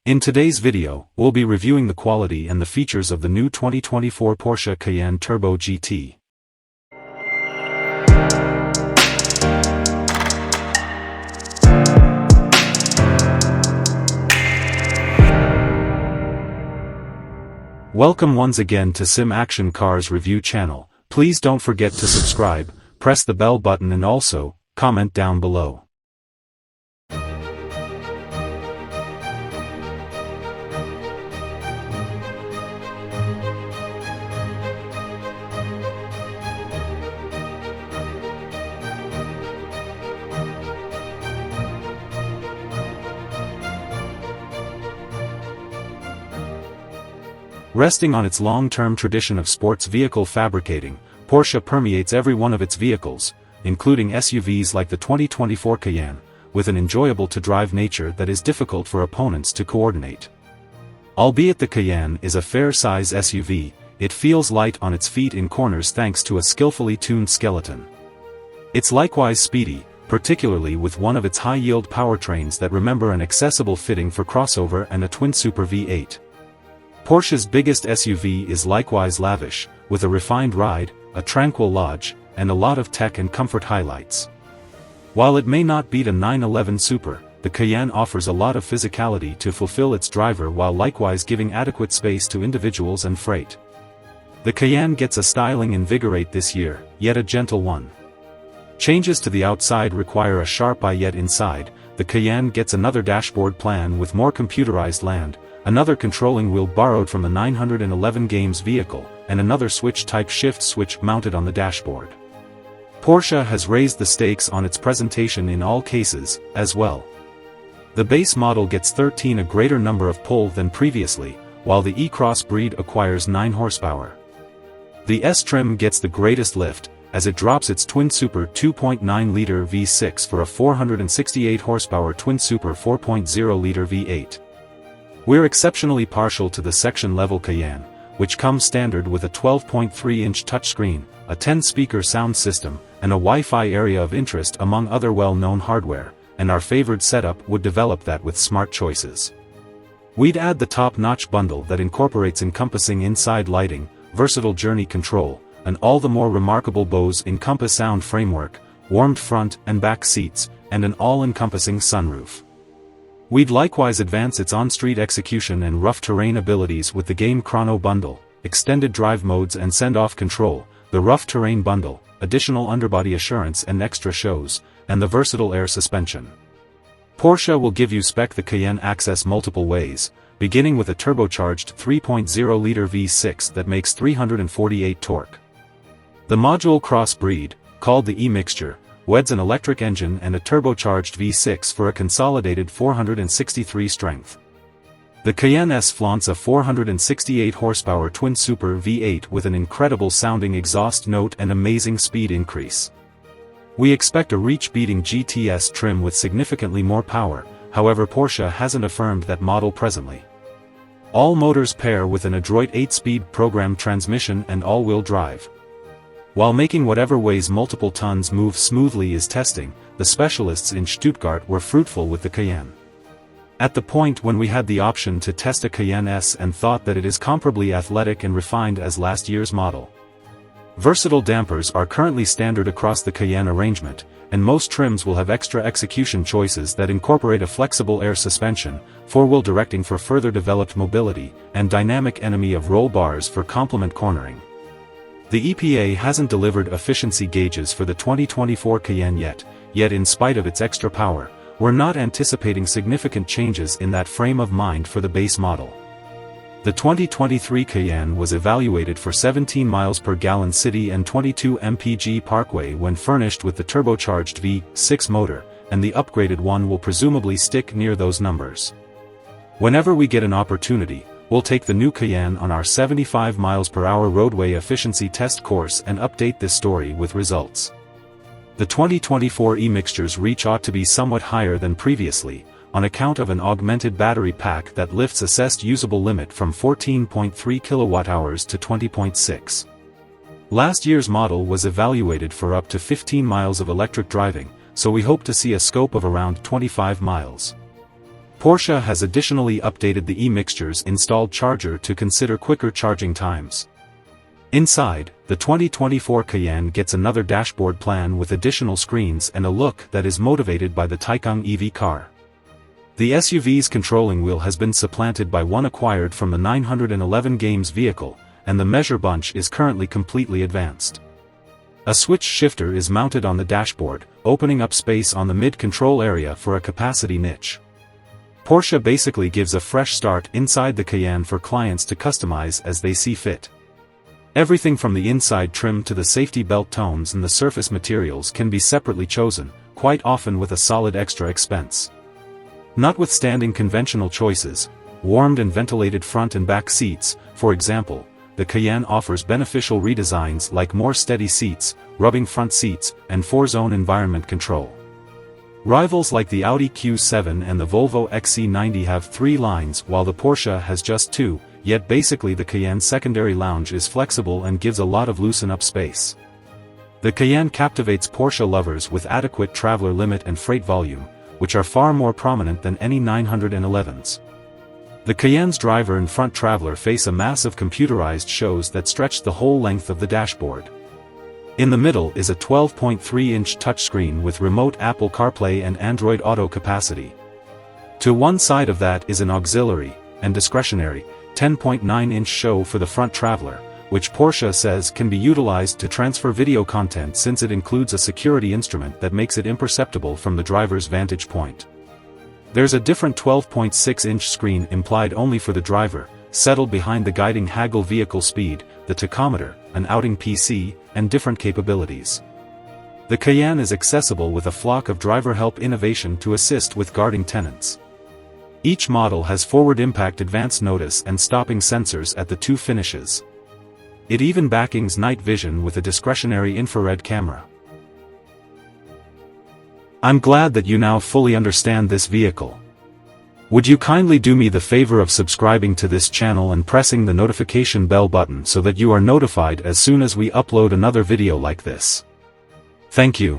In today's video, we'll be reviewing the quality and the features of the new 2024 Porsche Cayenne Turbo GT. Welcome once again to Sim Action Cars Review channel. Please don't forget to subscribe, press the bell button and also, comment down below. Resting on its long-term tradition of sports vehicle fabricating, Porsche permeates every one of its vehicles, including SUVs like the 2024 Cayenne, with an enjoyable-to-drive nature that is difficult for opponents to coordinate. Albeit the Cayenne is a fair-size SUV, it feels light on its feet in corners thanks to a skillfully tuned skeleton. It's likewise speedy, particularly with one of its high-yield powertrains that remember an accessible fitting for crossover and a twin-super V8. Porsche's biggest SUV is likewise lavish, with a refined ride, a tranquil lodge, and a lot of tech and comfort highlights. While it may not beat a 911 Super, the Cayenne offers a lot of physicality to fulfill its driver while likewise giving adequate space to individuals and freight. The Cayenne gets a styling invigorate this year, yet a gentle one. Changes to the outside require a sharp eye, yet inside, the Cayenne gets another dashboard plan with more computerized land, another controlling wheel borrowed from the 911 Games vehicle, and another switch-type shift switch mounted on the dashboard. Porsche has raised the stakes on its presentation in all cases, as well. The base model gets 13, a greater number of pull than previously, while the E-Cross breed acquires 9 horsepower. The S-Trim gets the greatest lift, as it drops its twin-super 2.9-liter V6 for a 468 horsepower twin-super 4.0-liter V8. We're exceptionally partial to the section-level Cayenne, which comes standard with a 12.3-inch touchscreen, a 10-speaker sound system, and a Wi-Fi area of interest among other well-known hardware, and our favored setup would develop that with smart choices. We'd add the top-notch bundle that incorporates encompassing inside lighting, versatile journey control, and all the more remarkable Bose Encompass sound framework, warmed front and back seats, and an all-encompassing sunroof. We'd likewise advance its on-street execution and rough terrain abilities with the Game Chrono bundle, extended drive modes and send-off control, the rough terrain bundle, additional underbody assurance and extra shows, and the versatile air suspension. Porsche will give you the Cayenne access multiple ways, beginning with a turbocharged 3.0-liter V6 that makes 348 torque. The module cross-breed, called the E-Mixture, weds an electric engine and a turbocharged V6 for a consolidated 463 strength. The Cayenne S flaunts a 468 horsepower twin-super V8 with an incredible sounding exhaust note and amazing speed increase. We expect a reach-beating GTS trim with significantly more power, however Porsche hasn't affirmed that model presently. All motors pair with an adroit 8-speed programmed transmission and all-wheel drive. While making whatever weighs multiple tons move smoothly is testing, the specialists in Stuttgart were fruitful with the Cayenne. At the point when we had the option to test a Cayenne S and thought that it is comparably athletic and refined as last year's model. Versatile dampers are currently standard across the Cayenne arrangement, and most trims will have extra execution choices that incorporate a flexible air suspension, four-wheel directing for further developed mobility, and dynamic enemy of roll bars for complement cornering. The EPA hasn't delivered efficiency gauges for the 2024 Cayenne yet in spite of its extra power, we're not anticipating significant changes in that frame of mind for the base model. The 2023 Cayenne was evaluated for 17 miles per gallon city and 22 mpg parkway when furnished with the turbocharged V6 motor, and the upgraded one will presumably stick near those numbers. Whenever we get an opportunity, we'll take the new Cayenne on our 75 miles per hour roadway efficiency test course and update this story with results. The 2024 E-Mixture's reach ought to be somewhat higher than previously, on account of an augmented battery pack that lifts assessed usable limit from 14.3 kWh to 20.6. Last year's model was evaluated for up to 15 miles of electric driving, so we hope to see a scope of around 25 miles. Porsche has additionally updated the e-mixture's installed charger to consider quicker charging times. Inside, the 2024 Cayenne gets another dashboard plan with additional screens and a look that is motivated by the Taycan EV car. The SUV's controlling wheel has been supplanted by one acquired from the 911 Games vehicle, and the measure bunch is currently completely advanced. A switch shifter is mounted on the dashboard, opening up space on the mid-control area for a capacity niche. Porsche basically gives a fresh start inside the Cayenne for clients to customize as they see fit. Everything from the inside trim to the safety belt tones and the surface materials can be separately chosen, quite often with a solid extra expense. Notwithstanding conventional choices, warmed and ventilated front and back seats, for example, the Cayenne offers beneficial redesigns like more steady seats, rubbing front seats, and 4-zone environment control. Rivals like the Audi Q7 and the Volvo XC90 have 3 lines while the Porsche has just 2, yet basically the Cayenne's secondary lounge is flexible and gives a lot of loosen-up space. The Cayenne captivates Porsche lovers with adequate traveler limit and freight volume, which are far more prominent than any 911s. The Cayenne's driver and front traveler face a massive computerized shows that stretch the whole length of the dashboard. In the middle is a 12.3-inch touchscreen with remote Apple CarPlay and Android Auto capacity. To one side of that is an auxiliary, and discretionary, 10.9-inch show for the front traveler, which Porsche says can be utilized to transfer video content since it includes a security instrument that makes it imperceptible from the driver's vantage point. There's a different 12.6-inch screen implied only for the driver, settled behind the guiding haggle vehicle speed, the tachometer, an outing PC, and different capabilities. The Cayenne is accessible with a flock of driver help innovation to assist with guarding tenants. Each model has forward impact advance notice and stopping sensors at the 2 finishes. It even backings night vision with a discretionary infrared camera. I'm glad that you now fully understand this vehicle. Would you kindly do me the favor of subscribing to this channel and pressing the notification bell button so that you are notified as soon as we upload another video like this? Thank you.